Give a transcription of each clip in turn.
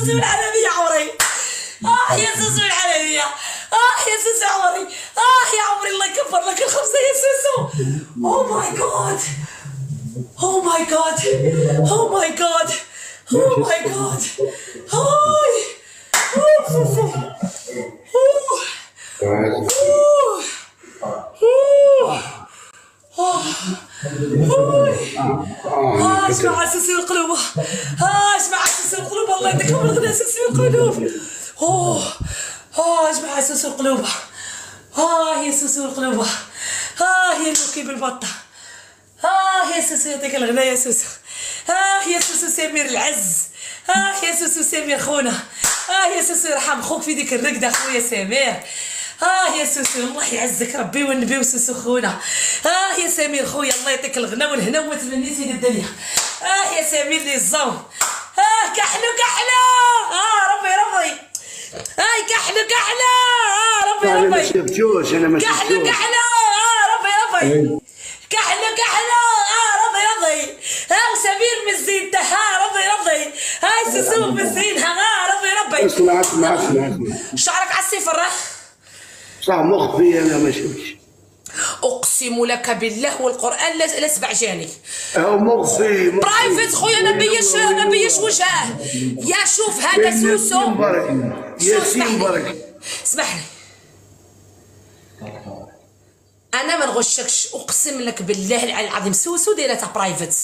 سوسو العالمية عمري. يا سوسو العالمية. يا سوسو عمري. يا عمري الله يكبر لك الخمسة يا سوسو. Oh my god. Oh my god. Oh my god. Oh my god. هاي. سوسو. اسمع سوسو القلوب. اسمع سوسو القلوب الله يديك بالغدا سوسو القلوب. اسمع سوسو القلوب. يا سوسو القلوب. يا لوكي بالبطة. يا سوسو يعطيك الغدا يا سوسو. يا سوسو سمير العز. يا سوسو سمير خونا. يا سوسو يرحم خوك في ديك الرقدة خويا سمير. يا سوسو الله يعزك ربي والنبي وسوسو خونا. يا سمير خويا الله يعطيك الغنى والهنا وما تمنيتي للدنيا. يا سمير لي الزوم. كحلو كحلو. ربي كحلو كحلو. ربي انا ما شفتوش كحلو كحلو. ربي كحلو كحلو. ربي وسمير مزينته. ربي هاي سوسو مزينها. ربي اسمع شعرك على الصفر. صح مخفي انا ما شفتش. اقسم لك بالله والقران لا سبعجاني. مخفي برايفت خويا نبيش وجهه. يا شوف هذا سوسو. ياسين برك. اسمح لي انا ما نغشكش اقسم لك بالله العلي العظيم سوسو دايره برايفت.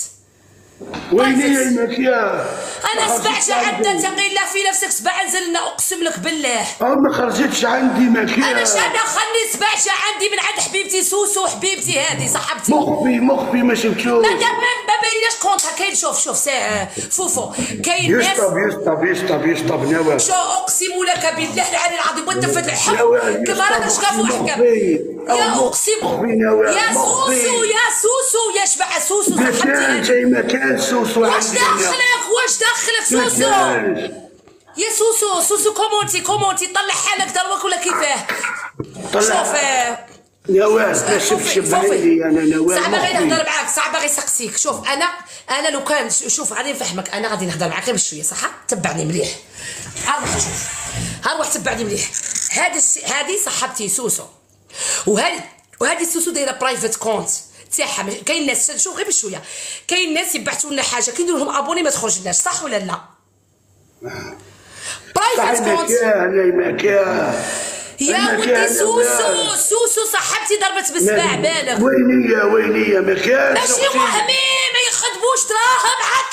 وين هي المكياج؟ انا سبع عندها تقي الله في نفسك سبع نزلنا اقسم لك بالله. ما خرجتش عندي مكياج. انا خلي سبع عندي من عند حبيبتي سوسو حبيبتي هذه صاحبتي. مخفي ما شفتوش. ما بايناش كونتها. كاين شوف فوفو كاين ناس. يسطب نوال. شو اقسم لك بالله العلي العظيم وانت فتح الحق كما راك شكاف وحكا. يا اقسم يا سوسو يا شبع سوسو صاحبتي مكان سوسو. واش دخلك سوسو؟ يا سوسو كومونتي طلع حالك دروك ولا كيفاه؟ شوف نواف ما شفتش بعيني انا نواف. صعب غير نهضر معاك صعب غير يسقسيك. شوف انا لو كان شوف غادي نفهمك. انا غادي نهضر معاك غير بشويه صح. تبعني مليح. روح تبعني مليح. هذه صاحبتي سوسو وهذه سوسو دايره برايفت كونت تاعها. كاين الناس شوف غير بشويه كاين الناس يبعثوا لنا حاجه كيديروا لهم ابوني ما تخرجلناش صح ولا لا؟ برايفت كونت. يا ودي سوسو صاحبتي ضربت بالسباع بالغ. وين هي مكان ماشي وهمي ما يخدموش دراهم عاد